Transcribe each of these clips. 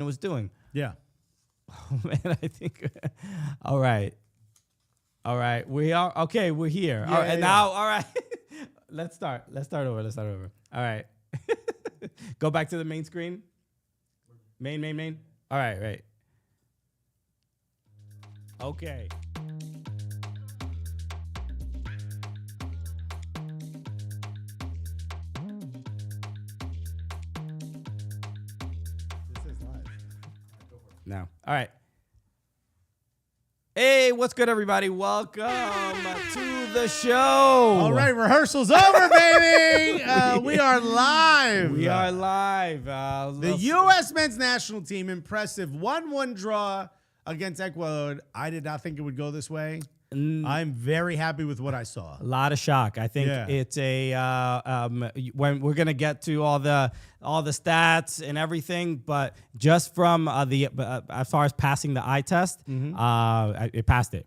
was doing. Yeah. Oh, man, I think. All right. We are okay. We're here. Yeah, All right. yeah, Now, all right. Let's start over. All right. Go back to the main screen. Main. All right. Okay. This is live. Now. All right. Hey, what's good, everybody? Welcome to the show. All right, rehearsal's over, baby. We are live. We are live. The U.S. men's national team, impressive 1-1 draw against Ecuador. I did not think it would go this way. I'm very happy with what I saw. A lot of shock. I think it's a when we're gonna get to all the stats and everything, but just from as far as passing the eye test, it passed it.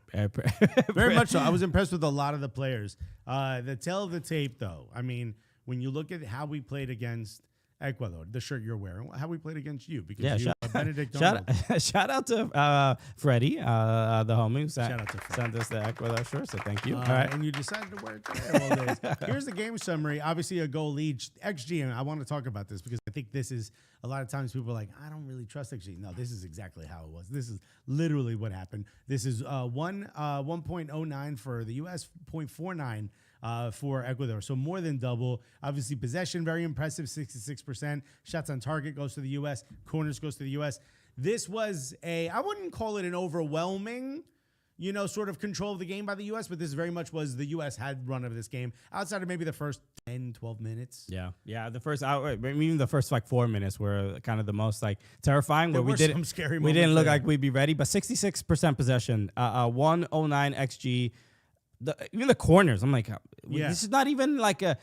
Very much so. I was impressed with a lot of the players. The tail of the tape, though. I mean, when you look at how we played against Ecuador, the shirt you're wearing, how we played against you, because you Benedict shout out to Freddie, the homie who sent us the Ecuador shirt, so thank you. All right. And you decided to wear it today of all days. Here's the game summary. Obviously, a goal each. XG, and I want to talk about this because I think this is, a lot of times people are like, I don't really trust XG. No, this is exactly how it was. This is literally what happened. This is 1.09 for the U.S., 0.49 for Ecuador. So more than double. Obviously, possession, very impressive, 66%. Shots on target goes to the U.S. Corners goes to the U.S. This was I wouldn't call it an overwhelming, sort of control of the game by the U.S., but this very much was the U.S. had run of this game outside of maybe the first 10, 12 minutes. Yeah. The first hour, even the first 4 minutes were kind of the most terrifying. There where were some scary moments. We didn't look like we'd be ready, but 66% possession, 109 XG. Even the corners, I'm like, this is not even like the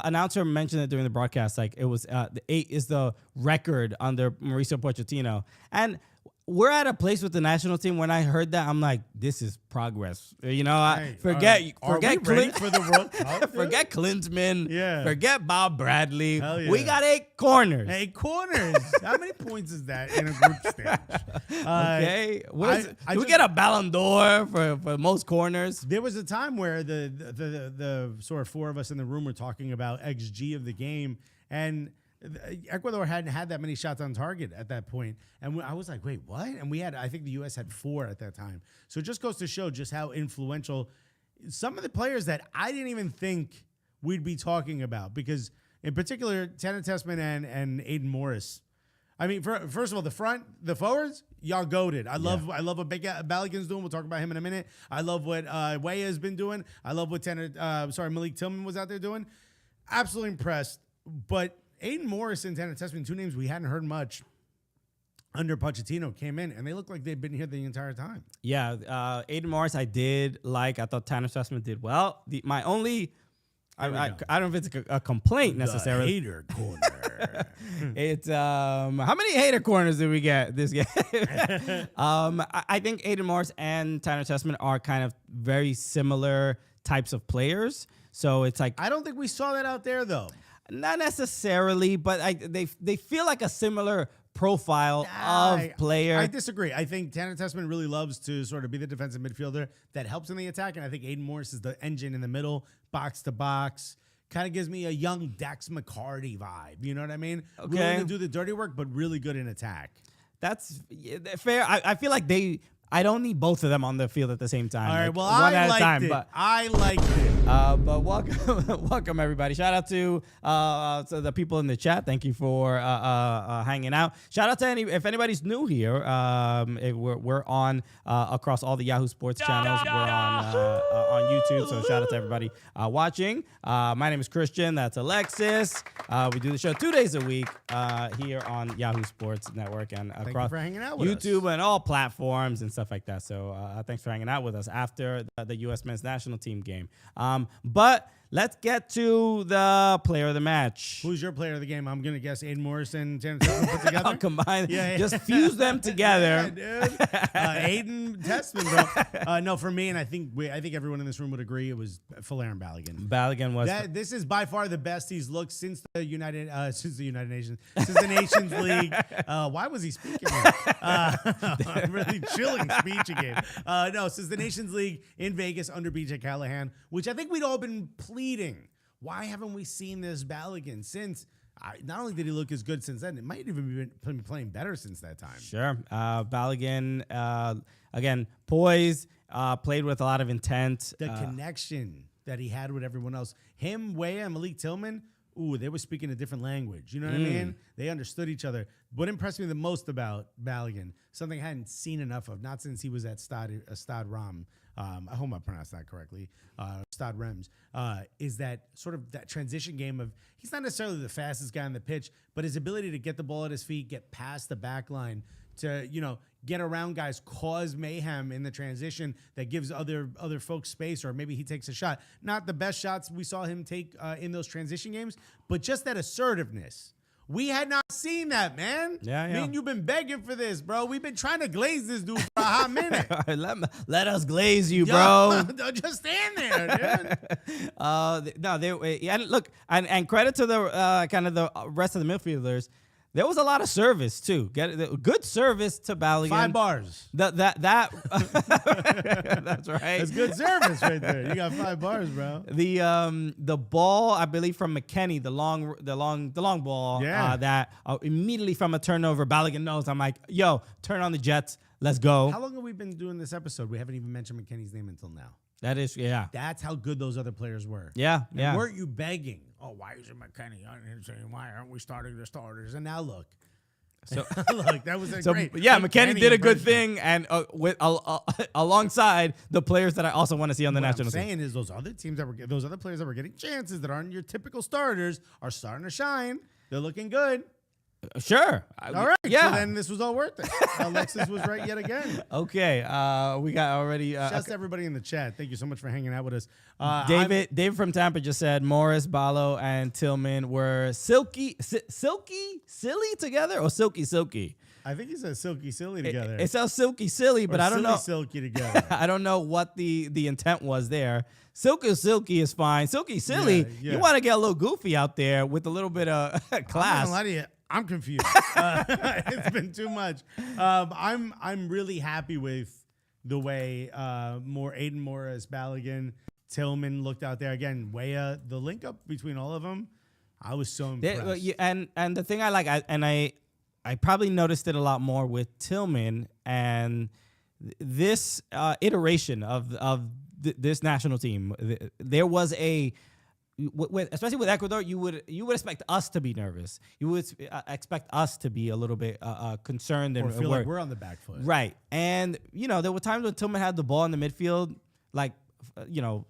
announcer mentioned it during the broadcast. Like it was the 8 is the record under Mauricio Pochettino, and we're at a place with the national team. When I heard that, I'm like, this is progress. Forget Clint for the World Cup. Forget Klinsman. Yeah. Forget Bob Bradley. Hell yeah. We got 8 corners. 8 corners. How many points is that in a group stage? Okay. Do we get a Ballon d'Or for most corners? There was a time where the sort of 4 of us in the room were talking about XG of the game, and Ecuador hadn't had that many shots on target at that point. And I was like, wait, what? And I think the U.S. had 4 at that time. So it just goes to show just how influential some of the players that I didn't even think we'd be talking about, because in particular, Tanner Tessman and Aiden Morris. I mean, first of all, the forwards, y'all goated. I love what Balogun's doing. We'll talk about him in a minute. I love what Weah has been doing. I love what Malik Tillman was out there doing. Absolutely impressed. But Aiden Morris and Tanner Tessman, 2 names we hadn't heard much under Pochettino, came in, and they look like they've been here the entire time. Yeah, Aiden Morris I did like. I thought Tanner Tessman did well. I don't know if it's a complaint necessarily. The hater corner. It's how many hater corners did we get this game? I think Aiden Morris and Tanner Tessman are kind of very similar types of players. So it's like, I don't think we saw that out there though. Not necessarily, but they feel like a similar profile of player. I disagree. I think Tanner Tessman really loves to sort of be the defensive midfielder that helps in the attack, and I think Aiden Morris is the engine in the middle, box to box. Kind of gives me a young Dax McCarty vibe. You know what I mean? Okay. Willing to do the dirty work, but really good in attack. That's fair. I feel like I don't need both of them on the field at the same time. All right, like well, I liked it. But welcome everybody. Shout out to the people in the chat. Thank you for hanging out. Shout out to if anybody's new here. We're on across all the Yahoo Sports channels. We're on YouTube. So shout out to everybody watching. My name is Christian. That's Alexis. We do the show 2 days a week here on Yahoo Sports Network and across Thank you for hanging out with YouTube us. and all platforms and stuff like that. So thanks for hanging out with us after the U.S. men's national team game. But let's get to the player of the match. Who's your player of the game? I'm going to guess Aiden Morrison, Tanner Tessman put together. I'll combine, Yeah. just fuse them together. Yeah, dude. Aiden Tessman, bro. No, for me, and I think everyone in this room would agree, it was Folarin Balogun. Balogun was. This is by far the best he's looked since the United Nations, since the Nations League. Why was he speaking? Really chilling speech again. No, since the Nations League in Vegas under BJ Callahan, which I think we'd all been pleading. Why haven't we seen this Balogun since? Not only did he look as good since then, it might even been playing better since that time. Sure. Balogun, again, poised, played with a lot of intent. The connection that he had with everyone else. Him, Weah, and Malik Tillman, ooh, they were speaking a different language. You know what I mean? They understood each other. What impressed me the most about Balogun, something I hadn't seen enough of, not since he was at Stade Ram, I hope I pronounced that correctly, Stade Reims, is that sort of that transition game of, he's not necessarily the fastest guy on the pitch, but his ability to get the ball at his feet, get past the back line, to, get around guys, cause mayhem in the transition that gives other folks space, or maybe he takes a shot. Not the best shots we saw him take in those transition games, but just that assertiveness. We had not seen that, man. Yeah. Me and you've been begging for this, bro. We've been trying to glaze this dude for a hot minute. Let us glaze you, bro. Just stand there, dude. And look, and credit to the kind of the rest of the midfielders. There was a lot of service too. Good service to Balogun. 5 bars. That's right. That's good service right there. You got 5 bars, bro. The ball, I believe, from McKennie, the long ball. Yeah. That immediately from a turnover, Balogun knows. I'm like, yo, turn on the Jets. Let's go. How long have we been doing this episode? We haven't even mentioned McKennie's name until now. That is, yeah. That's how good those other players were. Yeah. And weren't you begging? Oh, why isn't McKennie? Why aren't we starting the starters? And now look. So look, that was great. Yeah, McKennie did a good impression. thing, and with alongside the players that I also want to see on the What national I'm team. saying is those other teams those other players that were getting chances that aren't your typical starters are starting to shine. They're looking good. Sure. All right. Yeah. So then this was all worth it. Alexis was right yet again. Okay. We got already. Shouts to everybody in the chat. Thank you so much for hanging out with us. David from Tampa just said Morris, Balo, and Tillman were silky silly together, or silky. I think he said silky silly together. It sounds silky silly, but I don't know. Silky together. I don't know what the intent was there. Silky is fine. Silky silly. Yeah. You want to get a little goofy out there with a little bit of I'm class. not gonna lie to you. I'm confused. It's been too much. I'm really happy with the way Aiden Morris, Balogun, Tillman looked out there. Again, Weah, the link up between all of them, I was so impressed. And the thing I like, I probably noticed it a lot more with Tillman, and this iteration of this national team. There was especially with Ecuador, you would expect us to be nervous. You would expect us to be a little bit concerned or and feel worried. like we're on the back foot. Right. And, there were times when Tillman had the ball in the midfield, like,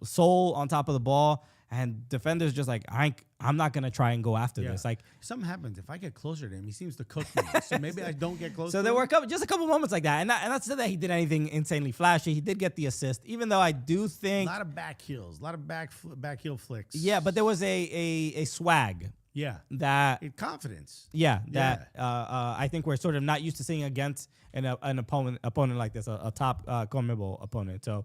soul on top of the ball, and defenders just like, I'm not going to try and go after this. Like, something happens. If I get closer to him, he seems to cook me. So maybe I don't get close so to there him. were just a couple moments like that. And not to say that he did anything insanely flashy. He did get the assist, even though I do think. A lot of back heels, a lot of back heel flicks. Yeah, but there was a swag. Yeah. Confidence. Yeah, that I think we're sort of not used to seeing against an opponent like this, a top CONMEBOL opponent. So.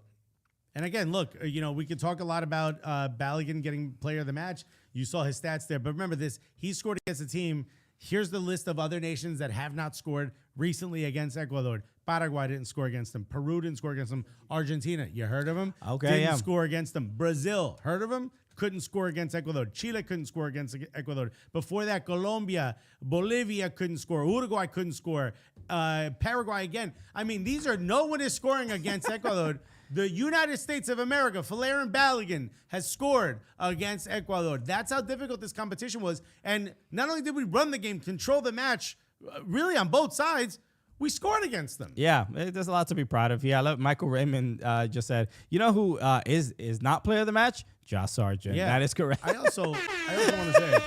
And again, look, we could talk a lot about Balogun getting player of the match. You saw his stats there. But remember this, he scored against a team. Here's the list of other nations that have not scored recently against Ecuador. Paraguay didn't score against them. Peru didn't score against them. Argentina, you heard of him? Okay, Didn't score against them. Brazil, heard of him? Couldn't score against Ecuador. Chile couldn't score against Ecuador. Before that, Colombia, Bolivia couldn't score. Uruguay couldn't score. Paraguay again. I mean, no one is scoring against Ecuador. The United States of America, Folarin Balogun, has scored against Ecuador. That's how difficult this competition was. And not only did we run the game, control the match, really on both sides, we scored against them. Yeah, there's a lot to be proud of. Yeah, Michael Raymond just said, who is not player of the match? Josh Sargent. Yeah. That is correct. I also want to say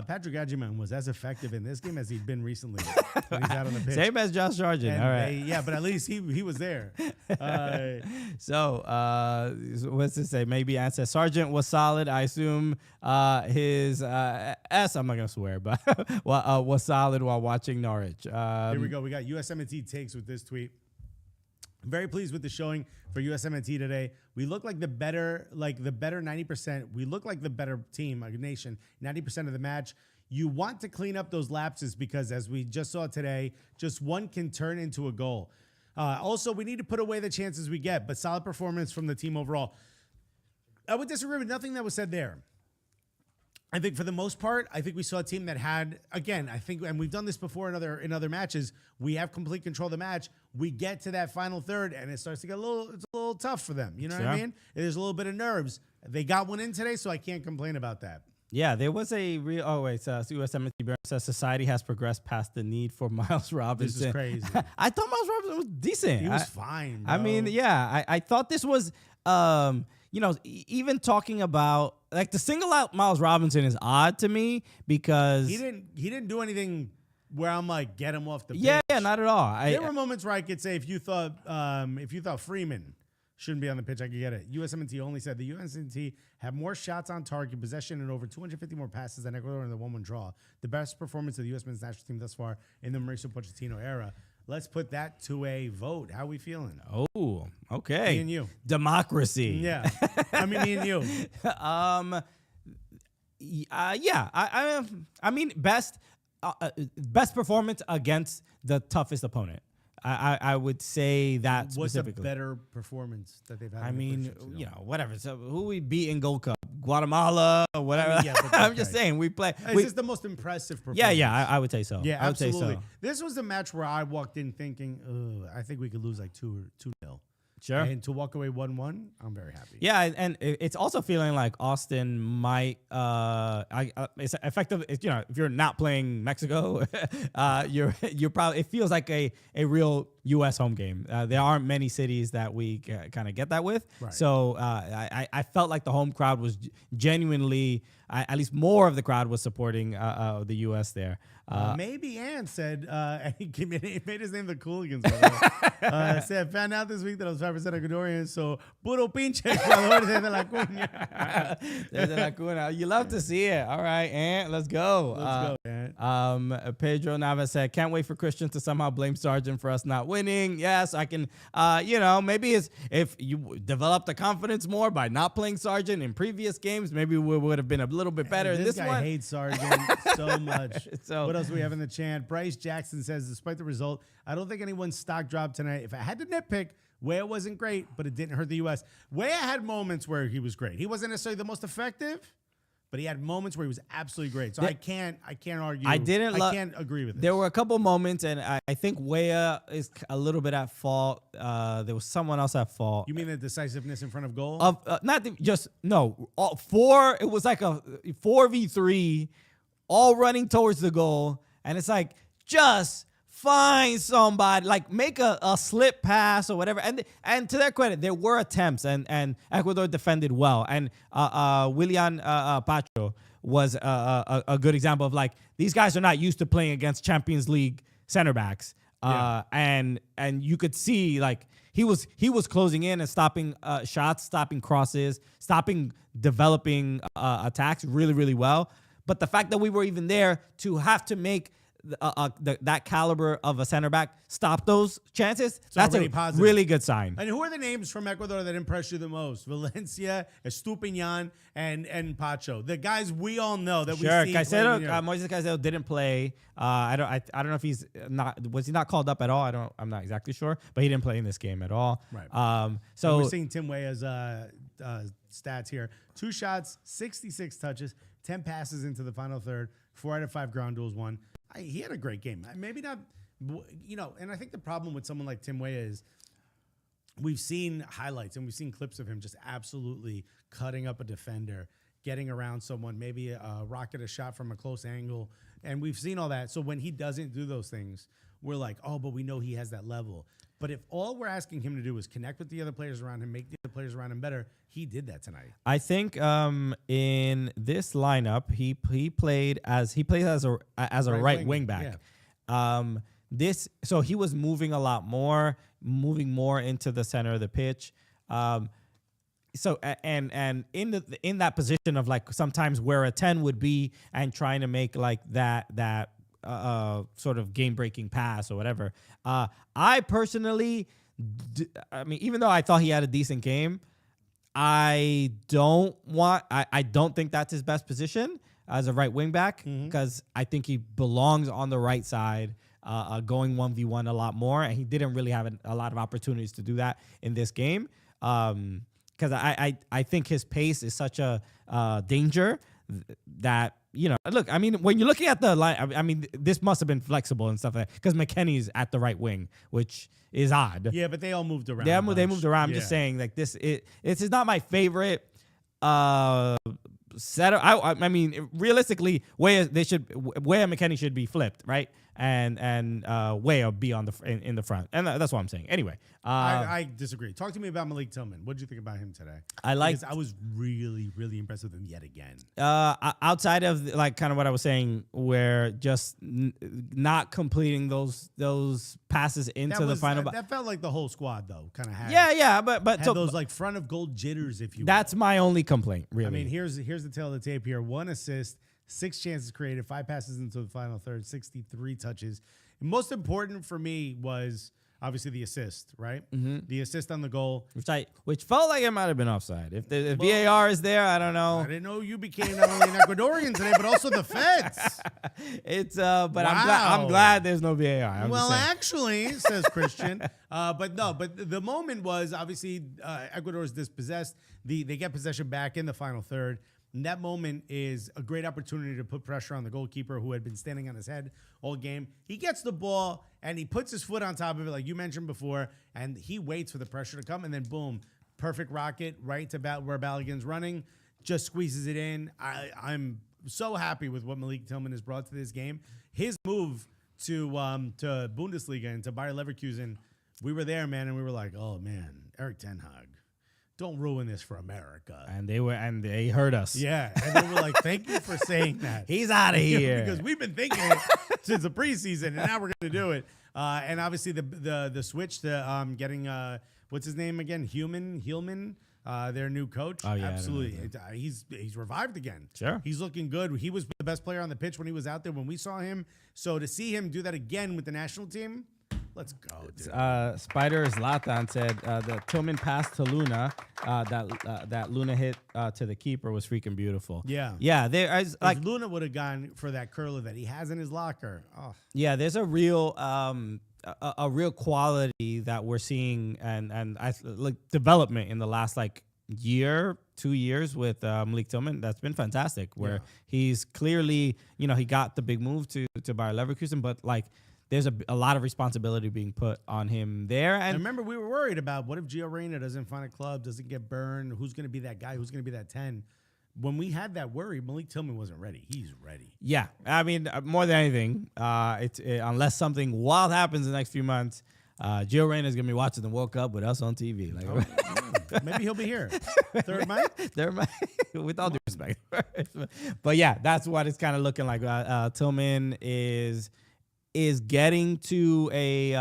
Patrick Adjiman was as effective in this game as he'd been recently when he's out on the pitch. Same as Josh Sargent. And All right. but at least he was there. So what's it say? Maybe answer Sargent was solid. I assume his S, I'm not going to swear, but was solid while watching Norwich. Here we go. We got USMNT takes with this tweet. I'm very pleased with the showing for USMNT today. We look like the better 90%. We look like the better team, a nation, 90% of the match. You want to clean up those lapses because, as we just saw today, just one can turn into a goal. Also, we need to put away the chances we get, but solid performance from the team overall. I would disagree with nothing that was said there. I think for the most part, I think we saw a team that had, again, I think, and we've done this before in other matches, we have complete control of the match. We get to that final third, and it starts to get it's a little tough for them. You know what I mean? There's a little bit of nerves. They got one in today, so I can't complain about that. Yeah, there was a real. Oh wait, so USMNT says society has progressed past the need for Miles Robinson. This is crazy. I thought Miles Robinson was decent. He was fine. Bro. I mean, yeah, I thought this was. Even talking about like the single out Miles Robinson is odd to me because he didn't do anything where I'm like, get him off the pitch. Yeah, not at all. There were moments where I could say if you thought Freeman shouldn't be on the pitch, I could get it. USMNT only said the USMNT have more shots on target, possession, and over 250 more passes than Ecuador in the 1-1 draw. The best performance of the U.S. men's national team thus far in the Mauricio Pochettino era. Let's put that to a vote. How are we feeling? Oh, okay. Me and you. Democracy. Yeah. I mean, me and you. I mean, best performance against the toughest opponent. I would say that specifically. What's a better performance that they've had? I mean, whatever. So who we beat in Gold Cup? Guatemala or whatever. I'm just saying we play. Is this the most impressive performance? Yeah, I would say so. Yeah, I would absolutely. say so. This was the match where I walked in thinking, I think we could lose like 2-0. Sure. And to walk away 1-1, I'm very happy. Yeah, and it's also feeling like Austin might. It's effective. If you're not playing Mexico, you're probably. It feels like a real U.S. home game. There aren't many cities that we kind of get that with. Right. So I felt like the home crowd was genuinely. At least more of the crowd was supporting the U.S. there. Maybe Ann said, and he made his name the Cooligans. Said, found out this week that I was 5% Ecuadorian, so puro pinche Ecuador desde la cuña. Desde la cuna. You love to see it. All right, Ant, let's go. Let's go, Ant. Pedro Navas said, can't wait for Christian to somehow blame Sargent for us not winning. Yes, I can. Maybe it's if you develop the confidence more by not playing Sargent in previous games, maybe we would have been a little bit better in this guy one. Hates Sargent so much. So what else do we have in the chant? Bryce Jackson says, despite the result, I don't think anyone's stock dropped tonight. If I had to nitpick, Weah wasn't great, but it didn't hurt the U.S. Weah had moments where he was great. He wasn't necessarily the most effective, but he had moments where he was absolutely great. So I can't argue. I can't agree with it. There were a couple moments, and I think Weah is a little bit at fault. There was someone else at fault. You mean the decisiveness in front of goal? It was like a 4v3, all running towards the goal, and it's like just find somebody, like make a slip pass or whatever. And to their credit, there were attempts, and Ecuador defended well. And Willian Pacho was a good example of like these guys are not used to playing against Champions League center backs. And you could see like he was closing in and stopping shots, stopping crosses, stopping developing attacks really, really well. But the fact that we were even there to have to make that caliber of a center back stop those chances, that's a positive, really good sign. And who are the names from Ecuador that impressed you the most? Valencia, Estupiñán, and Pacho. The guys we all know that we see. Moises Caicedo didn't play. I don't know if he's not. Was he not called up at all? I'm not exactly sure, but he didn't play in this game at all. Right. So we're seeing Tim Weah's stats here: 2 shots, 66 touches, 10 passes into the final third, 4 out of 5 ground duels won. He had a great game. Maybe not, and I think the problem with someone like Tim Weah is we've seen highlights and we've seen clips of him just absolutely cutting up a defender, getting around someone, maybe rocket a shot from a close angle. And we've seen all that. So when he doesn't do those things, we're like, oh, but we know he has that level. But if all we're asking him to do is connect with the other players around him, make the other players around him better, he did that tonight. I think in this lineup, he plays as a right wing back. Yeah. So he was moving a lot more, moving more into the center of the pitch. So and in that position of like sometimes where a 10 would be and trying to make like that sort of game breaking pass or whatever. I personally, even though I thought he had a decent game, I don't think that's his best position as a right wing back because I think he belongs on the right side. Going 1v1 a lot more, and he didn't really have a lot of opportunities to do that in this game. Because I think his pace is such a danger that, look, I mean, when you're looking at the line, I mean, this must have been flexible and stuff like that because McKennie's at the right wing, which is odd. Yeah, but they all moved around. They moved around. I'm just saying, like, this is not my favorite setup. I mean, realistically, Weah and McKennie should be flipped, right? And Weah be on in the front, and that's what I'm saying. Anyway, I disagree. Talk to me about Malik Tillman. What did you think about him today? I was really, really impressed with him yet again. Outside of like kind of what I was saying, where just not completing those passes into the final. That felt like the whole squad though, kind of had. Yeah, but had those like front of goal jitters, if you will. That's my only complaint, really. I mean, here's the tail of the tape here. 1 assist. 6 chances created, 5 passes into the final third, 63 touches. And most important for me was obviously the assist, right? Mm-hmm. The assist on the goal. Which felt like it might have been offside. If VAR is there, I don't know. I didn't know you became not only an Ecuadorian today, but also the feds. But wow. I'm glad there's no VAR. Actually, says Christian. But the moment was obviously Ecuador's dispossessed. They get possession back in the final third. And that moment is a great opportunity to put pressure on the goalkeeper who had been standing on his head all game. He gets the ball and he puts his foot on top of it, like you mentioned before, and he waits for the pressure to come, and then boom, perfect rocket right to where Balogun's running, just squeezes it in. I'm so happy with what Malik Tillman has brought to this game. His move to Bundesliga and to Bayer Leverkusen, we were there, man, and we were like, oh man, Erik ten Hag. Don't ruin this for America. And they heard us. Yeah. And they were like, thank you for saying that. He's out of here. Because we've been thinking it since the preseason, and now we're going to do it. And obviously the switch to getting, what's his name again? Hillman, their new coach. Oh, yeah. Absolutely. He's revived again. Sure. He's looking good. He was the best player on the pitch when he was out there when we saw him. So to see him do that again with the national team, let's go, dude. Spider Zlatan said the Tillman pass to Luna, that Luna hit to the keeper was freaking beautiful. Yeah. Yeah. If Luna would have gone for that curler that he has in his locker. Oh. Yeah, there's a real quality that we're seeing and like development in the last like year, 2 years with Malik Tillman. That's been fantastic. Where he's clearly, he got the big move to Bayer Leverkusen, but like. There's a lot of responsibility being put on him there. And I remember we were worried about what if Gio Reyna doesn't find a club, doesn't get burned, who's going to be that guy, who's going to be that 10. When we had that worry, Malik Tillman wasn't ready. He's ready. Yeah. I mean, more than anything, unless something wild happens in the next few months, Gio Reyna is going to be watching the World Cup with us on TV. Maybe he'll be here. Third mic? With all due respect. But yeah, that's what it's kind of looking like. Tillman is getting to a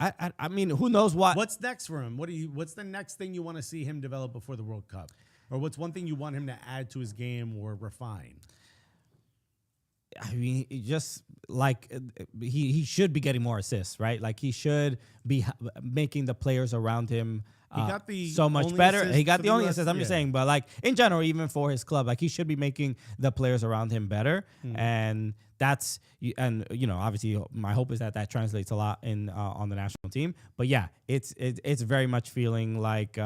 I mean, who knows what's next for him? What's the next thing you want to see him develop before the World Cup? Or what's one thing you want him to add to his game or refine? I mean, just like he should be getting more assists, right? Like he should be making the players around him so much better. He got the only assist. I'm just saying, but like in general, even for his club, like he should be making the players around him better. And that's obviously my hope is that translates a lot in on the national team. But yeah, it's very much feeling like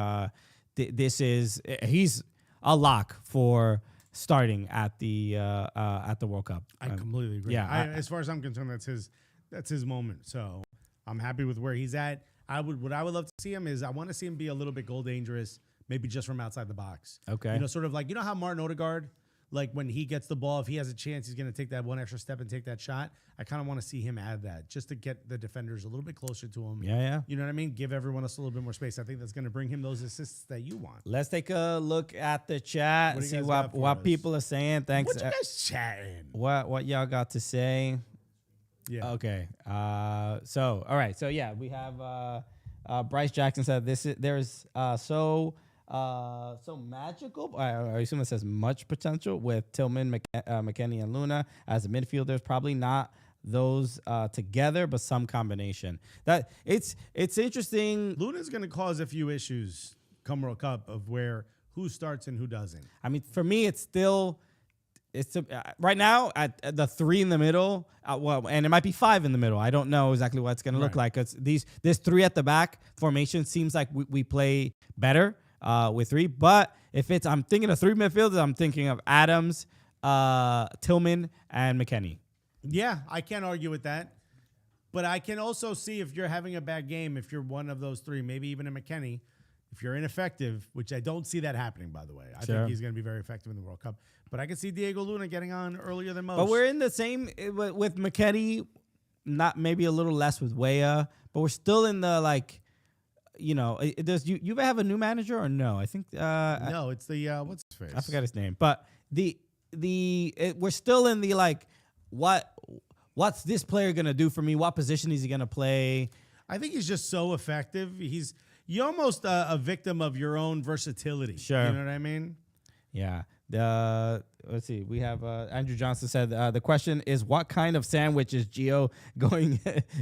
he's a lock for starting at the World Cup. I completely agree. Yeah, as far as I'm concerned, that's his moment. So I'm happy with where he's at. What I would love to see him is I want to see him be a little bit goal dangerous, maybe just from outside the box. Okay. Sort of like how Martin Odegaard, like when he gets the ball, if he has a chance, he's going to take that one extra step and take that shot. I kind of want to see him add that just to get the defenders a little bit closer to him. Yeah. You know what I mean? Give everyone else a little bit more space. I think that's going to bring him those assists that you want. Let's take a look at the chat and see what people are saying. Thanks. What you guys chatting? What y'all got to say? Yeah. Okay. So all right. So yeah, we have Bryce Jackson said there's so magical. I assume it says much potential with Tillman, McKennie, and Luna as the midfielders. Probably not those together, but some combination. That it's interesting. Luna's going to cause a few issues come World Cup of who starts and who doesn't. I mean, for me, it's right now at the 3 in the middle. And it might be 5 in the middle. I don't know exactly what it's going to look like. Because this 3 at the back formation seems like we play better with 3. But if I'm thinking of 3 midfielders, I'm thinking of Adams, Tillman, and McKennie. Yeah, I can't argue with that. But I can also see if you're having a bad game, if you're one of those 3, maybe even a McKennie, if you're ineffective, which I don't see that happening, by the way. I think he's going to be very effective in the World Cup. But I can see Diego Luna getting on earlier than most. But we're in the same with McKennie, not maybe a little less with Weah, but we're still in the does you have a new manager or no? I think no, it's the what's his face? I forgot his name. But we're still in the what's this player gonna do for me? What position is he gonna play? I think he's just so effective. You're almost a victim of your own versatility. Sure. You know what I mean? Yeah. Let's see. We have Andrew Johnson said the question is, what kind of sandwich is Gio going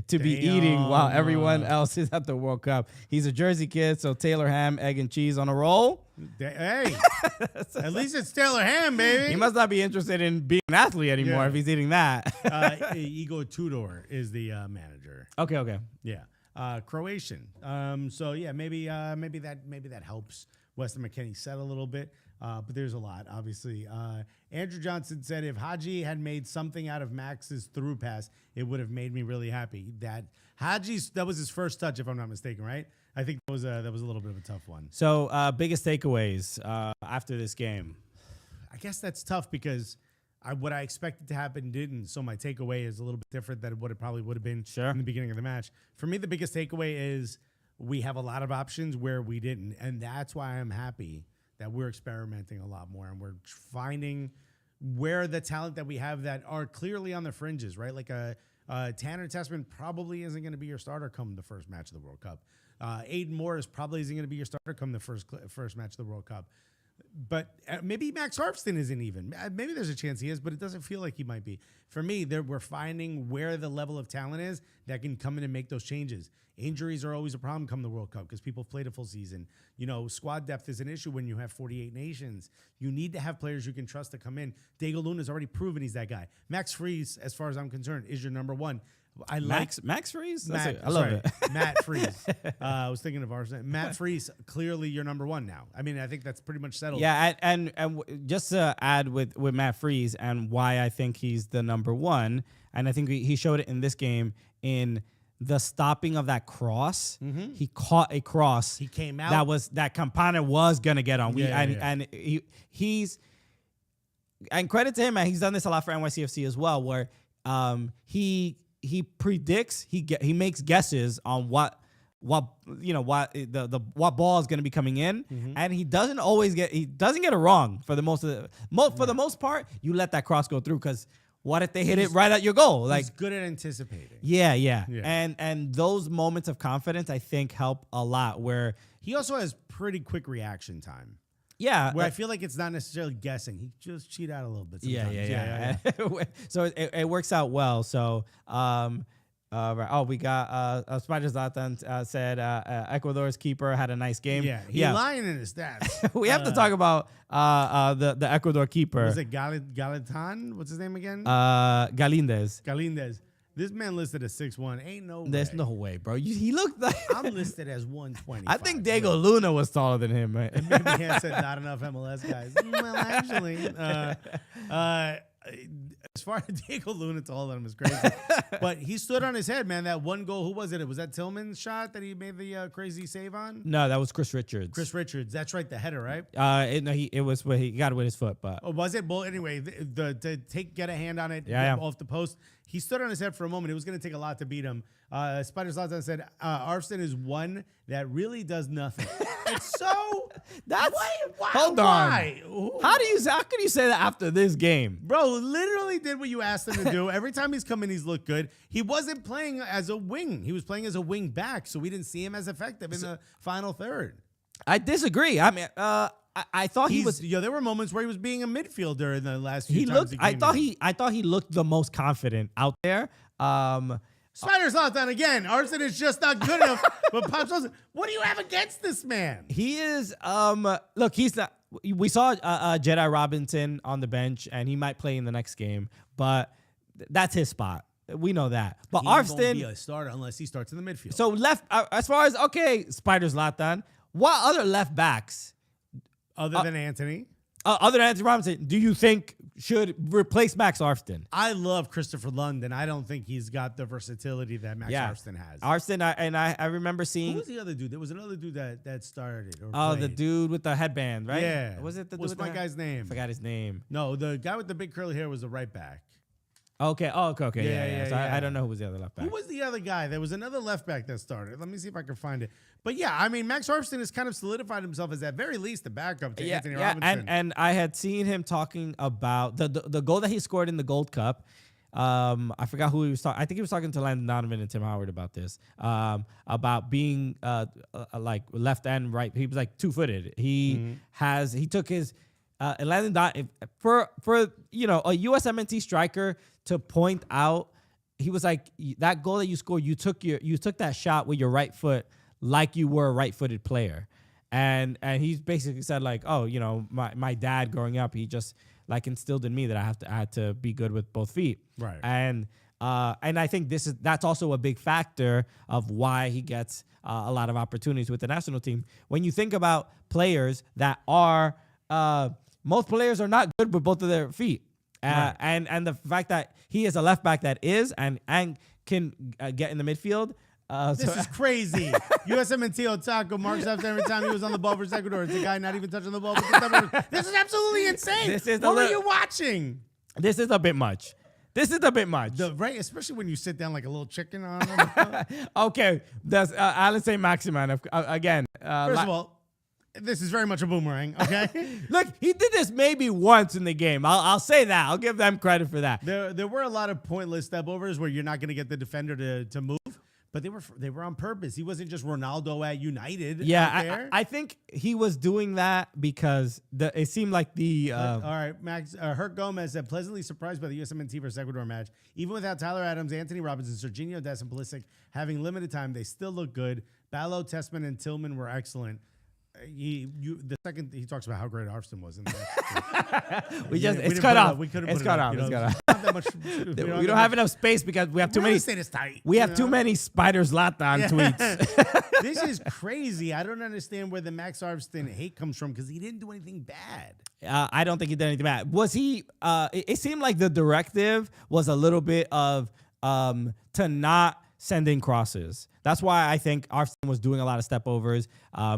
to be eating while everyone else is at the World Cup? He's a Jersey kid, so Taylor ham, egg, and cheese on a roll. Hey, at least it's Taylor ham, baby. He must not be interested in being an athlete anymore if he's eating that. Igor Tudor is the manager. Okay. Yeah. Croatian. So yeah, maybe that helps Weston McKennie set a little bit. But there's a lot, obviously. Andrew Johnson said if Haji had made something out of Max's through pass, it would have made me really happy. That was his first touch, if I'm not mistaken, right? I think that was a little bit of a tough one. So biggest takeaways after this game? I guess that's tough because what I expected to happen didn't. So my takeaway is a little bit different than what it probably would have been in the beginning of the match. For me, the biggest takeaway is we have a lot of options where we didn't, and that's why I'm happy that we're experimenting a lot more and we're finding where the talent that we have that are clearly on the fringes, right? Like Tanner Tessman probably isn't going to be your starter come the first match of the World Cup. Aiden Morris probably isn't going to be your starter come the first match of the World Cup. But maybe Max Harpston isn't even. Maybe there's a chance he is, but it doesn't feel like he might be. For me, we're finding where the level of talent is that can come in and make those changes. Injuries are always a problem come the World Cup because people have played a full season. Squad depth is an issue when you have 48 nations. You need to have players you can trust to come in. Diego Luna's already proven he's that guy. Max Friese, as far as I'm concerned, is your number one. Max Friese? I love it. Matt Friese. I was thinking of ours. Matt Friese, clearly your number one now. I mean, I think that's pretty much settled. Yeah, and just to add with Matt Friese and why I think he's the number one, and I think he showed it in this game in the stopping of that cross. Mm-hmm. He caught a cross. He came out. That Campana was gonna get on. And he's credit to him, man. He's done this a lot for NYCFC as well, where he predicts, he makes guesses on what ball is going to be coming in, and he doesn't get it wrong for the most part. You let that cross go through because what if they hit it right at your goal? He's good at anticipating. Yeah. And those moments of confidence I think help a lot. Where he also has pretty quick reaction time. Yeah, where I feel like it's not necessarily guessing. He just cheat out a little bit sometimes. Yeah. So it works out well. So, we got Spider Zlatan said Ecuador's keeper had a nice game. Yeah, he's lying in his stats. We have to talk about the Ecuador keeper. Was it Galitan? What's his name again? Galindez. This man listed as 6'1". Ain't no way. There's no way, bro. He looked like... I'm listed as 120. I think Diego Luna was taller than him, right? And maybe he said not enough MLS guys. Well, actually, as far as Diego Luna taller than him is crazy. But he stood on his head, man. That one goal, who was it? Was that Tillman's shot that he made the crazy save on? No, that was Chris Richards. Chris Richards. That's right, the header, right? It was where he got it with his foot, but Oh, was it? Well, anyway, get a hand on it off the post. He stood on his head for a moment. It was going to take a lot to beat him. Spider Zlatan said, Arvston is one that really does nothing. It's so... That's... Why? Hold on. How can you say that after this game? Bro, literally did what you asked him to do. Every time he's come in, he's looked good. He wasn't playing as a wing. He was playing as a wing back, so we didn't see him as effective in the final third. I disagree. I mean, I thought he was. There were moments where he was being a midfielder in the last few times. Looked. I thought he looked the most confident out there. Spider's Zlatan again. Arson is just not good enough. But Pops, what do you have against this man? He is. Look, he's not. We saw Jedi Robinson on the bench, and he might play in the next game, but that's his spot. We know that. But Arvston won't be a starter unless he starts in the midfield. So left, as far as Spider Zlatan, what other left backs other than Anthony? Other than Anthony Robinson, do you think should replace Max Arvston? I love Christopher London. I don't think he's got the versatility that Max Arvston has. Arvston, I remember seeing. Who was the other dude? There was another dude that started. The dude with the headband, right? Yeah. Was it the dude? What's my guy's name? I forgot his name. No, the guy with the big curly hair was the right back. Okay. Oh, okay. Yeah. So yeah. I don't know who was the other left back. Who was the other guy? There was another left back that started. Let me see if I can find it. But yeah, I mean, Max Arvston has kind of solidified himself as at very least the backup to Anthony Robinson. And I had seen him talking about the goal that he scored in the Gold Cup. I forgot who he was talking. I think he was talking to Landon Donovan and Tim Howard about this. About being like left and right. He was like 2-footed. He took his Landon Donovan for a USMNT striker to point out. He was like, that goal that you scored, you took that shot with your right foot like you were a right-footed player. And he's basically said like, my dad growing up, he just like instilled in me that I had to be good with both feet. Right. And I think that's also a big factor of why he gets a lot of opportunities with the national team. When you think about players that are most players are not good with both of their feet. Right. And the fact that he is a left back that is and can get in the midfield. This is crazy. USMNT Otaku marks up every time he was on the ball for Ecuador. It's a guy not even touching the ball. This is absolutely insane. What were you watching? This is a bit much. Right, especially when you sit down like a little chicken on him. Okay, that's Alan St. Maximan again. First of all, this is very much a boomerang, okay? Look, he did this maybe once in the game. I'll say that. I'll give them credit for that. There were a lot of pointless step overs where you're not going to get the defender to move. But they were on purpose. He wasn't just Ronaldo at United. Yeah, I think he was doing that because it seemed like the. All right, Max. Herc Gomez said, pleasantly surprised by the USMNT versus Ecuador match. Even without Tyler Adams, Anthony Robinson, Serginho Dest, and Pulisic having limited time, they still look good. Ballo, Tessman, and Tillman were excellent. The second he talks about how great Arvston was in that. It's cut off. We couldn't it's put it cut up. off. It's cut off. Not that much, we don't have enough space because we have too many. We have too many Spider Zlatan tweets. This is crazy. I don't understand where the Max Arvston hate comes from because he didn't do anything bad. I don't think he did anything bad. Was he? It seemed like the directive was a little bit of to not send in crosses. That's why I think Arvston was doing a lot of step overs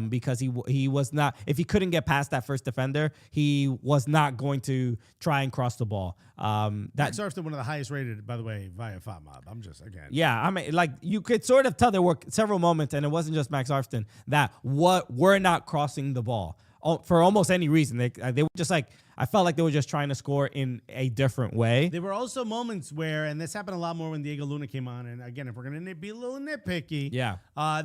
because he was not, if he couldn't get past that first defender, he was not going to try and cross the ball. Max Arvston, one of the highest rated, by the way, via FOTMob. I'm just, again. Yeah, I mean, like, you could sort of tell there were several moments, and it wasn't just Max Arvston, that were not crossing the ball for almost any reason. They were just like, I felt like they were just trying to score in a different way. There were also moments where, and this happened a lot more when Diego Luna came on, and again, if we're going to be a little nitpicky,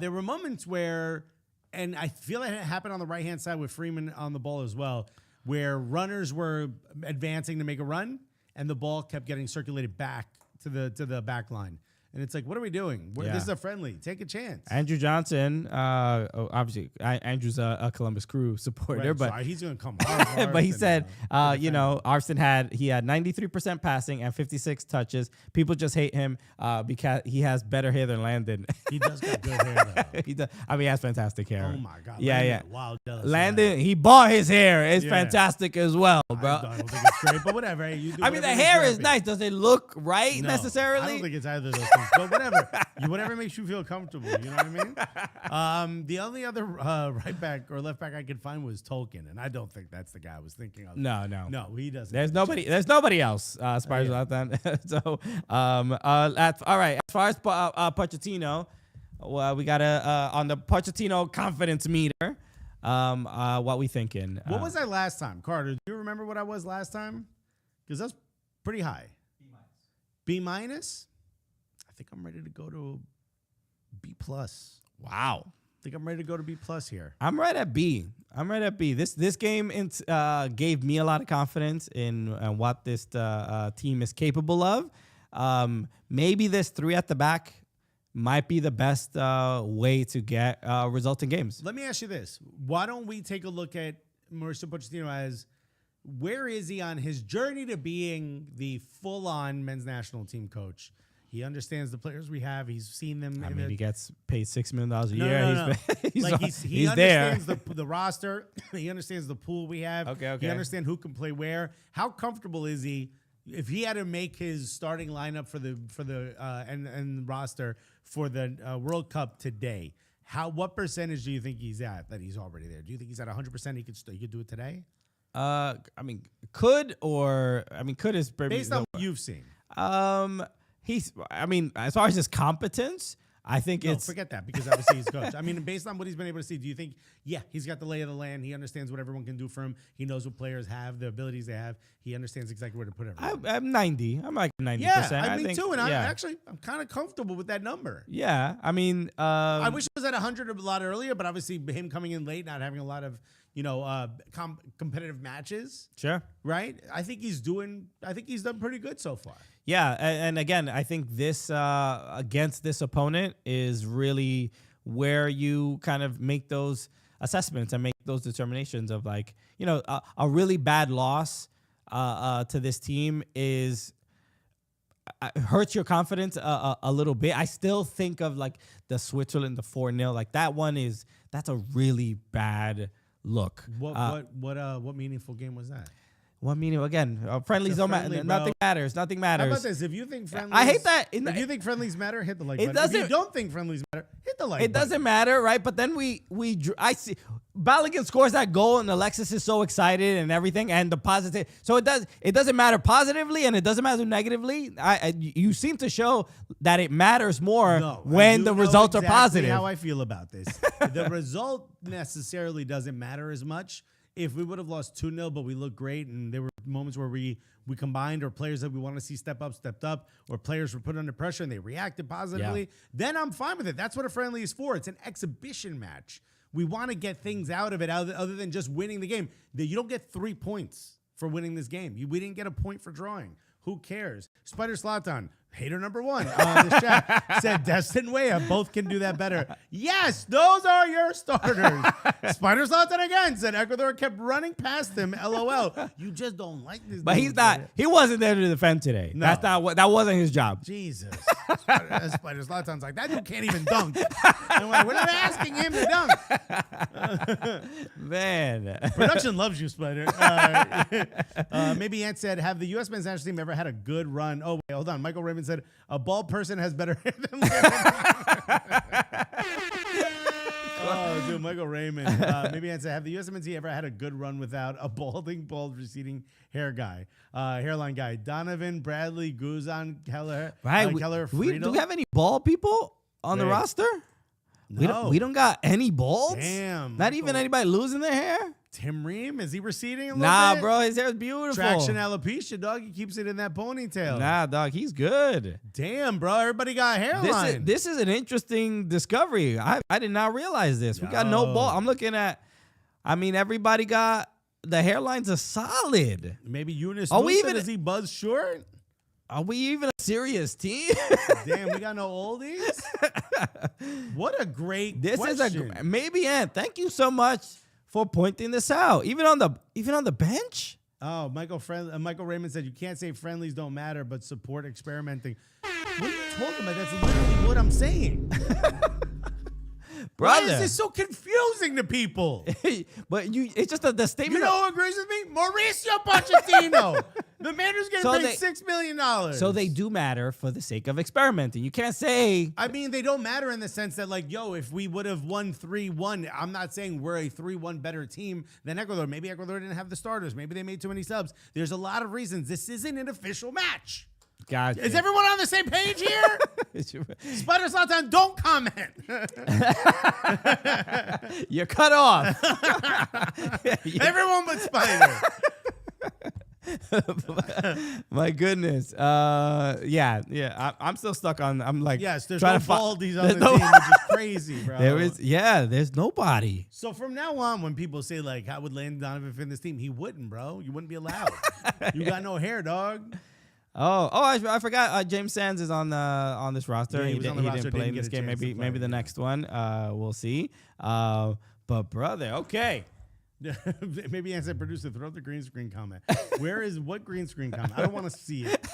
there were moments where, and I feel like it happened on the right-hand side with Freeman on the ball as well, where runners were advancing to make a run, and the ball kept getting circulated back to the back line. And it's like, what are we doing? Yeah. This is a friendly. Take a chance. Andrew Johnson, obviously, Andrew's a Columbus Crew supporter, Right, but so he's going to come hard. but he said, Arston had 93% passing and 56 touches. People just hate him because he has better hair than Landon. He does got good hair, though. He does. I mean, he has fantastic hair. Oh, my God. Yeah, Landon, wild jealous. Landon, he bought his hair. It's fantastic as well, bro. I don't think it's great, but whatever. Hey, you do I mean, the whatever hair makes you is happy. nice. Does it look right No, necessarily? I don't think it's either of those things, but whatever. Whatever makes you feel comfortable. You know what I mean? The only other right back or left back I could find was Tolkien, and I don't think that's the guy I was thinking of. No, he doesn't. There's nobody else. Spiders without that. So, all right. As far as Pochettino, well, we got on the Pochettino confidence meter. What we thinking? What was I last time, Carter? Do you remember what I was last time? Because that's pretty high. B minus. I think I'm ready to go to B plus. Wow. I think I'm ready to go to B plus here. I'm right at B. This game gave me a lot of confidence in what this team is capable of. Maybe this 3 at the back might be the best way to get results in games. Let me ask you this. Why don't we take a look at Mauricio Pochettino as where is he on his journey to being the full-on men's national team coach? He understands the players we have. He's seen them. I mean, he gets paid $6 million a year. No. He there. understands the roster. He understands the pool we have. Okay. He understands who can play where. How comfortable is he if he had to make his starting lineup for the roster for the World Cup today? What percentage do you think he's at that he's already there? Do you think he's at 100%? He could do it today. I mean, could is based on what you've seen. As far as his competence, I think forget that because obviously he's coach. I mean, based on what he's been able to see, do you think, he's got the lay of the land. He understands what everyone can do for him. He knows what players have, the abilities they have. He understands exactly where to put everyone. I'm 90. I'm like 90%. Yeah, I think, too. And I'm kind of comfortable with that number. Yeah, I mean, I wish it was at 100 a lot earlier, but obviously him coming in late, not having a lot of competitive matches. Sure. Right. I think he's done pretty good so far. Yeah, and again, I think this against this opponent is really where you kind of make those assessments and make those determinations of like, a really bad loss to this team hurts your confidence a little bit. I still think of like the Switzerland, the 4-0, like that's a really bad look. What meaningful game was that? What meaning? Again, friendlies don't matter. Nothing matters. Nothing matters. How about this? If you think friendlies, I hate that. If you think friendlies matter, hit the like button. If you don't think friendlies matter, hit the like button. It doesn't matter, right? But then I see Balogun scores that goal, and Alexis is so excited and everything, and the positive. So it doesn't matter positively, and it doesn't matter negatively. You seem to show that it matters more when the results are positive. How I feel about this, the result necessarily doesn't matter as much. If we would have lost 2-0, but we looked great, and there were moments where we combined, or players that we want to see stepped up, or players were put under pressure and they reacted positively, then I'm fine with it. That's what a friendly is for. It's an exhibition match. We want to get things out of it other than just winning the game. You don't get 3 points for winning this game. We didn't get a point for drawing. Who cares? Spider Zlatan, hater number 1 on the chat, said Destin Weah, both can do that better. Yes, those are your starters. Spider Zlatan again said Ecuador kept running past him. LOL. You just don't like this. But he's not. He wasn't there to defend today. No. That wasn't his job. Jesus. Spider Zlatan's like, that dude can't even dunk. And we're not asking him to dunk. Man. Production loves you, Spider. Maybe Ant said, have the U.S. men's national team ever had a good run? Oh, wait, hold on. Michael Raymond said, a bald person has better hair than Oh, dude, Michael Raymond. Maybe Ant said, have the USMNT ever had a good run without a bald, receding hairline guy? Donovan, Bradley, Guzan, Keller, Keller, do we have any bald people on the roster? No. We don't got any balds? Damn. Not even anybody losing their hair? Tim Ream, is he receding a little bit? Bro, his hair is beautiful. Traction alopecia, dog. He keeps it in that ponytail. Nah, dog, he's good. Damn, bro. Everybody got a hairline. This is an interesting discovery. I did not realize this. We got no ball. I'm looking at, everybody got, the hairlines are solid. Maybe Eunice Musa, is he Buzz Short? Are we even a serious team? Damn, we got no oldies? What a great question. Maybe, Ant. Thank you so much for pointing this out. Even on the bench? Oh, Michael Raymond said, you can't say friendlies don't matter, but support experimenting. What are you talking about? That's literally what I'm saying. Brother. Why is this so confusing to people? But it's just the statement. You know who agrees with me? Mauricio Pochettino. The man who's getting paid $6 million. So they do matter for the sake of experimenting. You can't say. I mean, they don't matter in the sense that, like, yo, if we would have won 3-1, I'm not saying we're a 3-1 better team than Ecuador. Maybe Ecuador didn't have the starters. Maybe they made too many subs. There's a lot of reasons. This isn't an official match. Gotcha. Is everyone on the same page here? Spider Zlatan, don't comment. You're cut off. Everyone but Spider. My goodness. Yeah. I'm still stuck on. I'm like, yes, there's trying no to Baldies on the team, which is crazy, bro. There's nobody. So from now on, when people say, like, how would Landon Donovan fit in this team? He wouldn't, bro. You wouldn't be allowed. You got no hair, dog. I forgot. James Sands is on this roster. Yeah, he didn't play in this game. Maybe the next one. We'll see. But brother, okay. Maybe Answer producer, throw up the green screen comment. What green screen comment? I don't want to see it.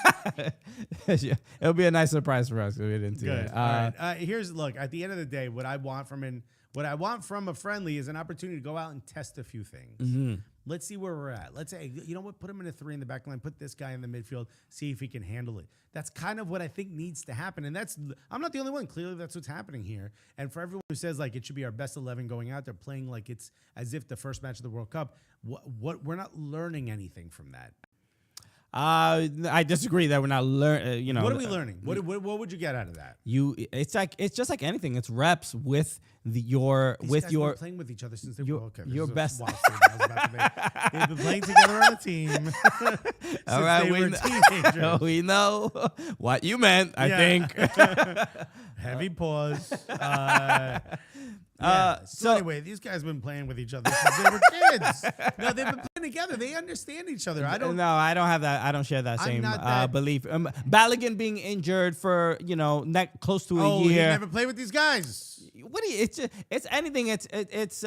It'll be a nice surprise for us if we didn't see it. All right. Look, at the end of the day, what I want from a friendly is an opportunity to go out and test a few things. Mm-hmm. Let's see where we're at. Let's say, you know what, put him in a 3 in the back line, put this guy in the midfield, see if he can handle it. That's kind of what I think needs to happen. And I'm not the only one. Clearly, that's what's happening here. And for everyone who says, like, it should be our best 11 going out there, playing like it's as if the first match of the World Cup, we're not learning anything from that. I disagree that we're not learning. What are we learning? What would you get out of that? It's just like anything. It's reps with These your guys have been playing with each other since they were your best. They've been playing together on a team. All right, they were teenagers. We know what you meant. I think. Heavy pause. So anyway, these guys have been playing with each other since they were kids. No, they've been playing together. They understand each other. I don't have that. I don't share that same belief. Balogun being injured for close to a year. You never played with these guys. It's anything. It's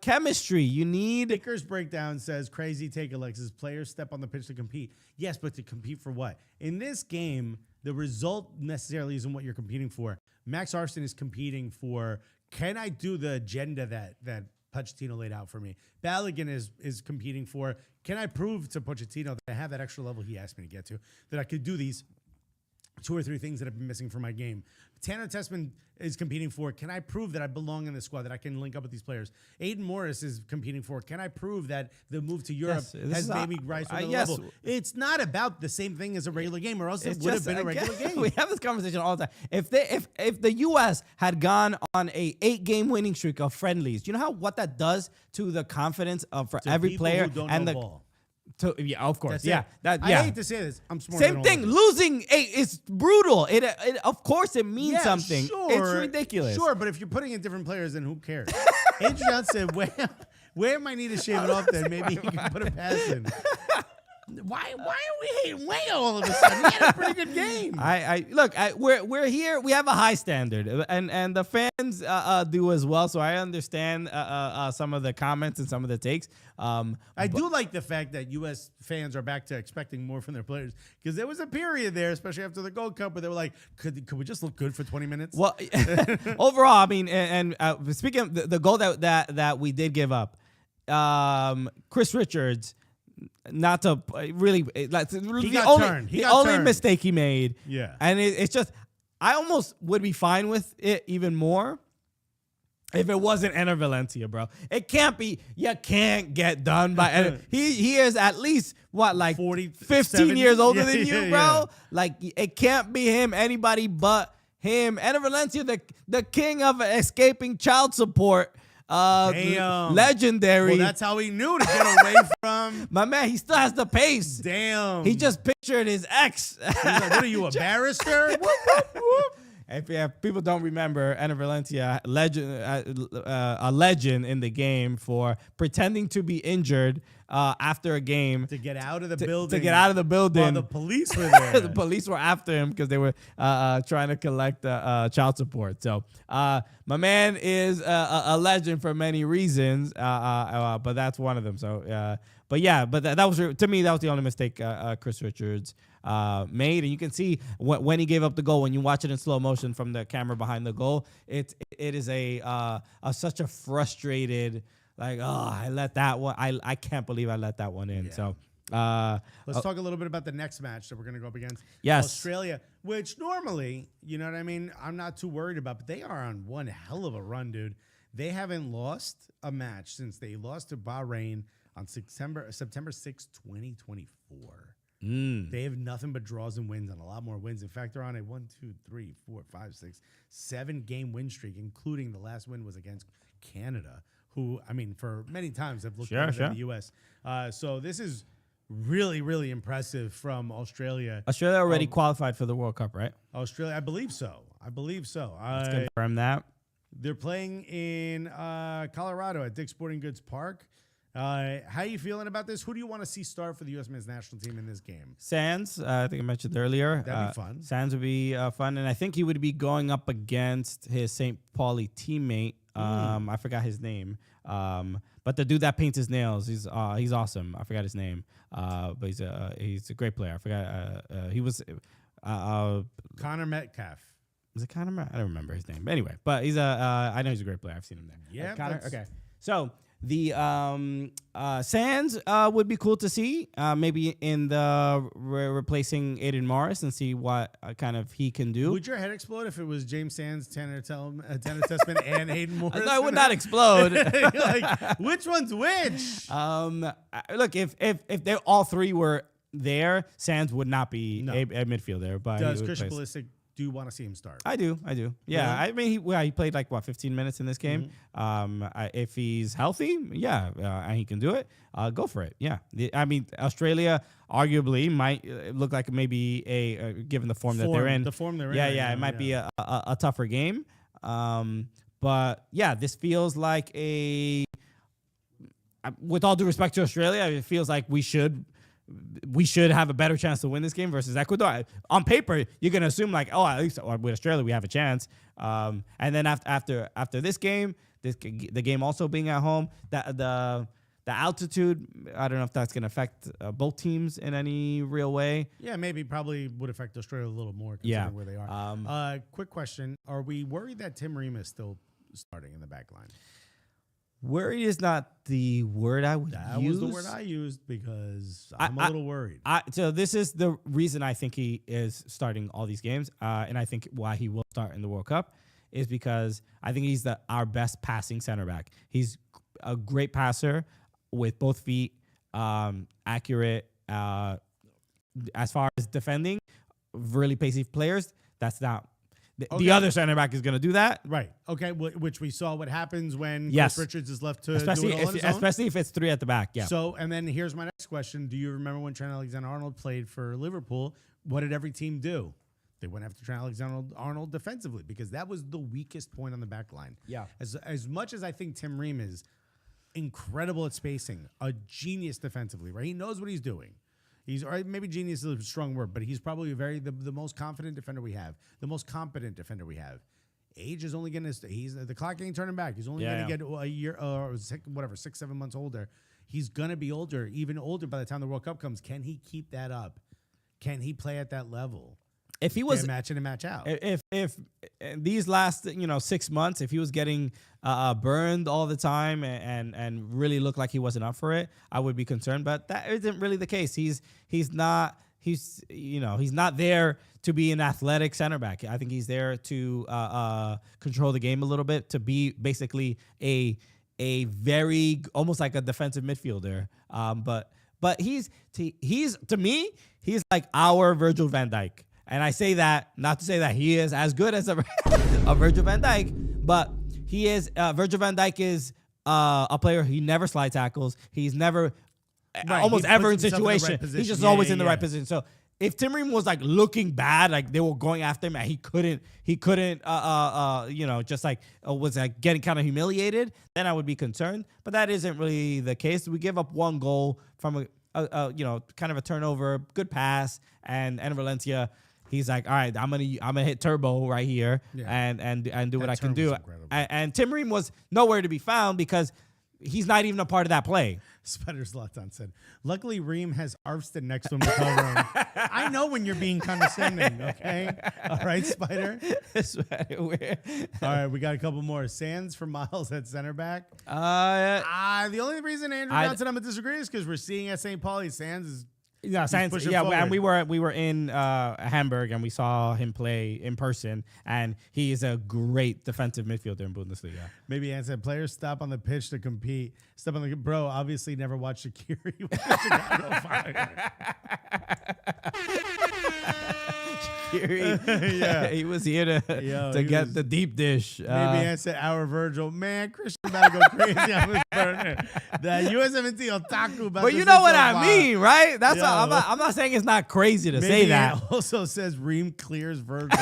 chemistry. You need. Vickers breakdown says crazy take, Alexis. Players step on the pitch to compete. Yes, but to compete for what? In this game, the result necessarily isn't what you're competing for. Max Arston is competing for, can I do the agenda that Pochettino laid out for me? Balogun is competing for, can I prove to Pochettino that I have that extra level he asked me to get to, that I could do these 2 or 3 things that have been missing from my game. Tanner Tessman is competing for, can I prove that I belong in the squad, that I can link up with these players? Aiden Morris is competing for, can I prove that the move to Europe has made me rise to another level? It's not about the same thing as a regular game, or else it would have been a regular game. We have this conversation all the time. If the U.S. had gone on a 8-game winning streak of friendlies, do you know what that does to the confidence for every player and the ball? Of course. I hate to say this. I'm smarter Same thing. Losing 8 is brutal. It of course it means something. Sure, it's ridiculous. Sure, but if you're putting in different players, then who cares? Adrian said, where might need to shave it off then? Maybe you can put a pass in. Why are we hating Way all of a sudden? He had a pretty good game. Look, we're here. We have a high standard, and the fans do as well. So I understand some of the comments and some of the takes. I do like the fact that U.S. fans are back to expecting more from their players, because there was a period there, especially after the Gold Cup, where they were like, could we just look good for 20 minutes? Well, overall, I mean, and speaking of the goal that we did give up, Chris Richards. Not to really, the only mistake he made. Yeah. And it's just, I almost would be fine with it even more if it wasn't Ener Valencia, bro. It can't be, you can't get done by Ener. He is at least, 15 years older than you, bro? Yeah. Like, it can't be him, anybody but him. Ener Valencia, the king of escaping child support. Legendary. Well, that's how he knew to get away from. My man, he still has the pace. Damn. He just pictured his ex. He's like, what are you, a barrister? If people don't remember, Enner Valencia, a legend in the game for pretending to be injured after a game to get out of the building. To get out of the building. While the police were there. The police were after him because they were trying to collect child support. So my man is a legend for many reasons, but that's one of them. So, but that was, to me, that was the only mistake Chris Richards made. And you can see when he gave up the goal, when you watch it in slow motion from the camera behind the goal, it is such a frustrated, like, I let that one, I can't believe I let that one in. Yeah. So let's talk a little bit about the next match that we're going to go up against. Yes. Australia, which normally, you know what I mean, I'm not too worried about, but they are on one hell of a run, dude. They haven't lost a match since they lost to Bahrain on September 6, 2024. They have nothing but draws and wins and a lot more wins. In fact, they're on a 7-game win streak, including the last win was against Canada, who, I mean, for many times have looked better than the U.S. So this is really, really impressive from Australia. Australia already qualified for the World Cup, right? Australia, I believe so. Let's confirm that. They're playing in Colorado at Dick's Sporting Goods Park. How are you feeling about this? Who do you want to see start for the U.S. men's national team in this game? Sands, I think I mentioned earlier. That'd be fun. Sands would be fun, and I think he would be going up against his St. Pauli teammate. I forgot his name, but the dude that paints his nails, he's awesome. I forgot his name, but he's a great player. I forgot he was Connor Metcalf. Was it Connor? I don't remember his name. But anyway, but he's I know he's a great player. I've seen him there. Yeah, Connor. Okay, so. The Sands would be cool to see, maybe in the replacing Aiden Morris and see what kind of he can do. Would your head explode if it was James Sands, Tanner Tessman, and Aiden Morris? No, it would not explode. Like, which one's which? Look, if they all three were there, Sands would not be a midfielder. But does Christian Pulisic? Do you want to see him start? I do. Yeah, I mean, he played like 15 minutes in this game. If he's healthy, and he can do it, go for it. Yeah, I mean, Australia arguably might look like maybe given the form that they're in. The form they're in. Yeah, it might be a tougher game. But yeah, this feels like with all due respect to Australia, it feels like we should have a better chance to win this game versus Ecuador. On paper, you're gonna assume like, at least with Australia we have a chance. And then after this game, the game also being at home, the altitude, I don't know if that's gonna affect both teams in any real way. Yeah, maybe probably would affect Australia a little more considering where they are. Quick question: are we worried that Tim Ream is still starting in the back line? Worried is not the word I would use. That was the word I used because I'm a little worried. So this is the reason I think he is starting all these games, and I think why he will start in the World Cup is because I think he's our best passing center back. He's a great passer with both feet, accurate. As far as defending, really pacey players, that's not. The other center back is going to do that. Right. Okay. Which we saw what happens when Chris Richards is left to do it all on his own. Especially if it's three at the back. Yeah. So, and then here's my next question. Do you remember when Trent Alexander-Arnold played for Liverpool? What did every team do? They went after Trent Alexander-Arnold defensively because that was the weakest point on the back line. Yeah. As much as I think Tim Ream is incredible at spacing, a genius defensively, right? He knows what he's doing. Maybe genius is a strong word, but he's probably the most confident defender we have, the most competent defender we have. Age is only going to the clock ain't turning back. He's only going to get a year or 6-7 months older. He's going to be older, even older by the time the World Cup comes. Can he keep that up? Can he play at that level? If he was match in and match out, if these last 6 months, if he was getting burned all the time and really looked like he wasn't up for it, I would be concerned. But that isn't really the case. He's not there to be an athletic center back. I think he's there to control the game a little bit, to be basically a very almost like a defensive midfielder. But he's to me he's like our Virgil van Dijk. And I say that not to say that he is as good as a Virgil van Dijk, but he is Virgil van Dijk is a player. He never slide tackles. He's never almost ever in situation. He's just always in the right position. So if Tim Ream was like looking bad, like they were going after him and he couldn't, just like was like getting kind of humiliated, then I would be concerned. But that isn't really the case. We give up 1 goal from kind of a turnover, good pass, and Valencia. He's like, all right, I'm gonna hit turbo right here and do what I can do. And Tim Ream was nowhere to be found because he's not even a part of that play. Spider Zlatan said, luckily Ream has Arvston next to him to cover him. I know when you're being condescending, okay? All right, Spider? All right, we got a couple more. Sands for Miles at center back. The only reason Andrew Johnson I'm going to disagree is because we're seeing at St. Pauli, Sands is Sands, and we were in Hamburg and we saw him play in person, and he is a great defensive midfielder in Bundesliga. Maybe Ann said players stop on the pitch to compete. Step on the bro. Obviously, never watched Shaqiri. He was here to get the deep dish. Maybe Ann said our Virgil. Man, Christian about to go crazy on this burner. The USMNT otaku about. But you know what I mean, right? That's what, I'm not saying it's not crazy to say that. It also says Ream clears Virgil.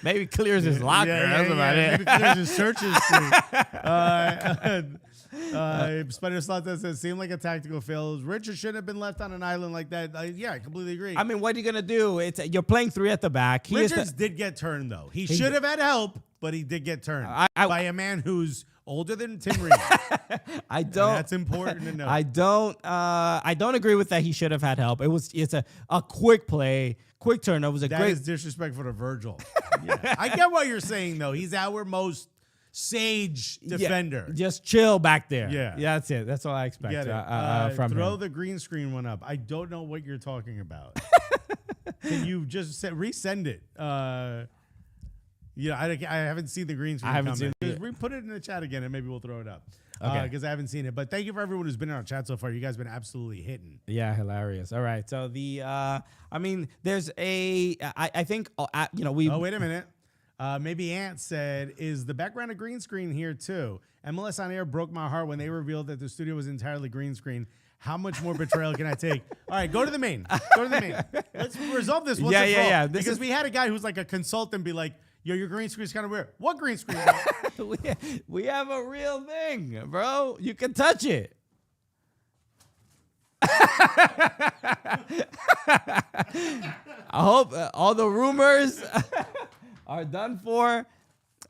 Maybe clears his locker. That's about it. Maybe clears his search history. Spider Slot says, seemed like a tactical fail. Richard shouldn't have been left on an island like that. I completely agree. I mean, what are you going to do? You're playing 3 at the back. Richards did get turned, though. He should have had help, but he did get turned by a man who's older than Tim Ream. That's important to know. I don't agree with that. He should have had help. It's a quick play, quick turn. It was a that great. Is disrespectful to Virgil. I get what you're saying, though. He's our most sage defender. Just chill back there. Yeah, that's it. That's all I expect from him. Throw the green screen one up. I don't know what you're talking about. Can you just resend it? I haven't seen the green screen. I haven't seen it. Put it in the chat again, and maybe we'll throw it up. Okay. Because I haven't seen it. But thank you for everyone who's been in our chat so far. You guys have been absolutely hitting. Yeah, hilarious. All right. So there's I think we. Oh, wait a minute. Maybe Ant said, is the background a green screen here too? MLS On Air broke my heart when they revealed that the studio was entirely green screen. How much more betrayal can I take? All right, go to the main. Let's resolve this once and for all. Because we had a guy who's like a consultant be like, yo, your green screen's kind of weird. What green screen? we have a real thing, bro. You can touch it. I hope all the rumors are done for.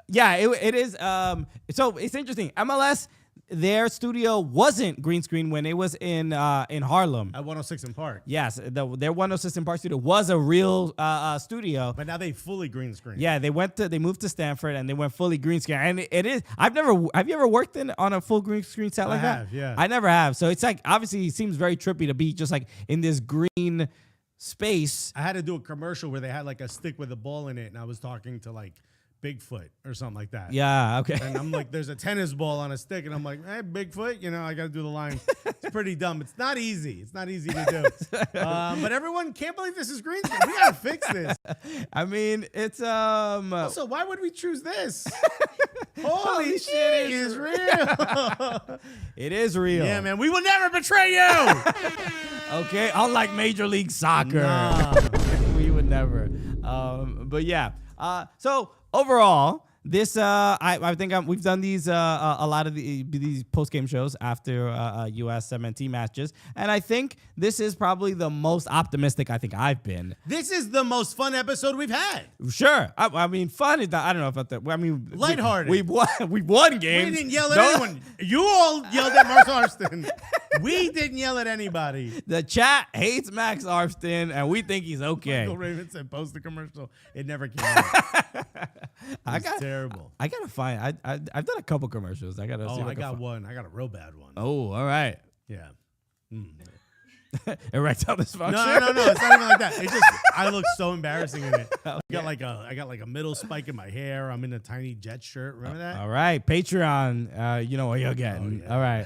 Yeah, it is. So it's interesting. MLS, their studio wasn't green screen when it was in Harlem at 106 in Park. Yes, their 106 in Park studio was a real studio. But now they fully green screen. Yeah, they moved to Stanford and they went fully green screen. And it is. Have you ever worked on a full green screen set like that? Yeah. I never have. So it's like obviously it seems very trippy to be just like in this green space. I had to do a commercial where they had like a stick with a ball in it, and I was talking to like Bigfoot or something like that. Yeah, okay. And I'm like, there's a tennis ball on a stick, and I'm like, hey, Bigfoot, I got to do the line. It's pretty dumb. It's not easy. It's not easy to do. But everyone can't believe this is green screen. We got to fix this. I mean, it's Also, why would we choose this? Holy shit, it is real. It is real. Yeah, man. We will never betray you. Okay, unlike Major League Soccer. Nah. We would never. But yeah. So overall, this I think we've done these a lot of these post game shows after USMNT matches, and I think this is probably the most optimistic I think I've been. This is the most fun episode we've had. Sure, I mean fun is not, I don't know about that. I mean lighthearted. We've won games. We didn't yell at anyone. You all yelled at Max Arston. We didn't yell at anybody. The chat hates Max Arston, and we think he's okay. Michael Raven said post the commercial. It never came out. Terrible. I gotta find. I've done a couple commercials. I gotta. Oh, see if I got one. I got a real bad one. Oh, all right. Yeah. Erectile dysfunction. No. It's not even like that. It just I look so embarrassing in it. I got like a middle spike in my hair. I'm in a tiny Jet shirt. Remember that? All right, Patreon. You know what you're getting. Oh, yeah. All right.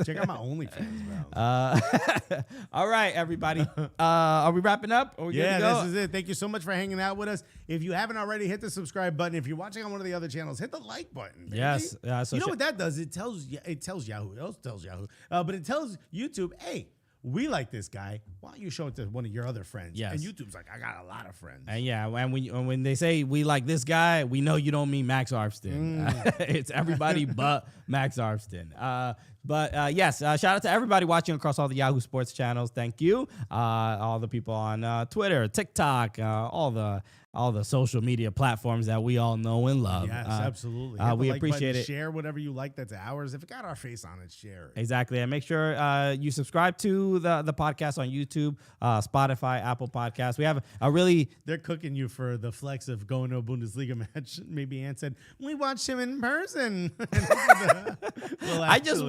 Check out my OnlyFans, bro. All right, everybody. Are we wrapping up? Are we good to go? This is it. Thank you so much for hanging out with us. If you haven't already, hit the subscribe button. If you're watching on one of the other channels, hit the like button. Baby. Yes. So you know what that does? It tells Yahoo. It also tells Yahoo. But it tells YouTube, hey, we like this guy. Why don't you show it to one of your other friends? Yes. And YouTube's like, I got a lot of friends. And yeah, when they say we like this guy, we know you don't mean Max Arfston. It's everybody but Max Arfston. But yes, shout out to everybody watching across all the Yahoo Sports channels. Thank you. All the people on Twitter, TikTok, all the social media platforms that we all know and love. Yes, absolutely. We appreciate it. Share whatever you like that's ours. If it got our face on it, share it. Exactly. And make sure you subscribe to the podcast on YouTube, Spotify, Apple Podcasts. We have a really... They're cooking you for the flex of going to a Bundesliga match. Maybe Ann said, we watched him in person. I just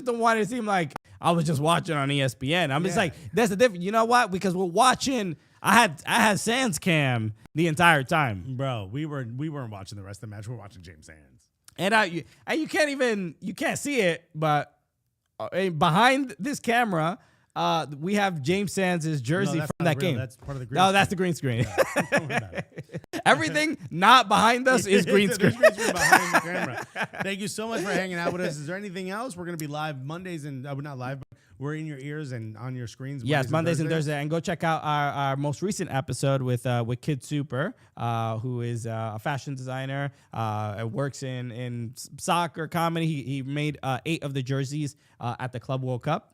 don't want it to seem like I was just watching on ESPN. I'm just like, that's the difference. You know what? Because we're watching... I had Sands cam the entire time, bro. We weren't watching the rest of the match. We're watching James Sands, and you can't see it, but behind this camera, we have James Sands' jersey from that game. That's part of the green. No, that's the green screen. Yeah. Everything not behind us is green screen. Green screen behind the camera. Thank you so much for hanging out with us. Is there anything else? We're going to be live Mondays and we're not live, but we're in your ears and on your screens. Yes, Mondays and Thursdays. And go check out our most recent episode with Kid Super, who is a fashion designer, works in soccer, comedy. He made 8 of the jerseys at the Club World Cup.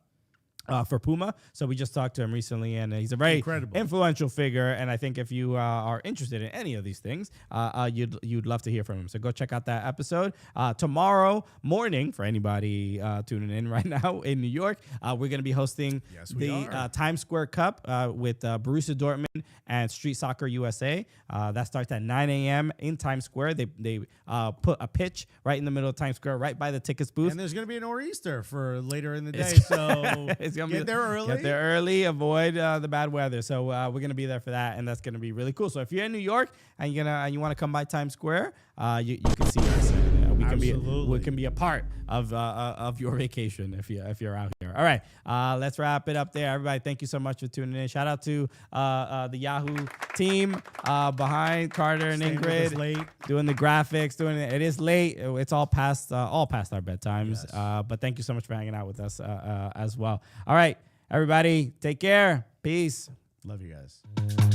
For Puma. So we just talked to him recently, and he's a very influential figure. And I think if you are interested in any of these things, you'd love to hear from him. So go check out that episode. Tomorrow morning, for anybody tuning in right now in New York, we're going to be hosting the Times Square Cup with Borussia Dortmund and Street Soccer USA. That starts at 9 a.m. in Times Square. They put a pitch right in the middle of Times Square, right by the tickets booth. And there's going to be an Nor'easter for later in the day. So get there early. Get there early. Avoid the bad weather. So we're going to be there for that, and that's going to be really cool. So if you're in New York and you want to come by Times Square, you can see us. We can be a part of your vacation if you're out here. All right, let's wrap it up there. Everybody, thank you so much for tuning in. Shout out to the Yahoo team behind Carter and Ingrid doing the graphics. It is late. It's all past our bedtimes. Yes. But thank you so much for hanging out with us as well. All right, everybody, take care. Peace. Love you guys.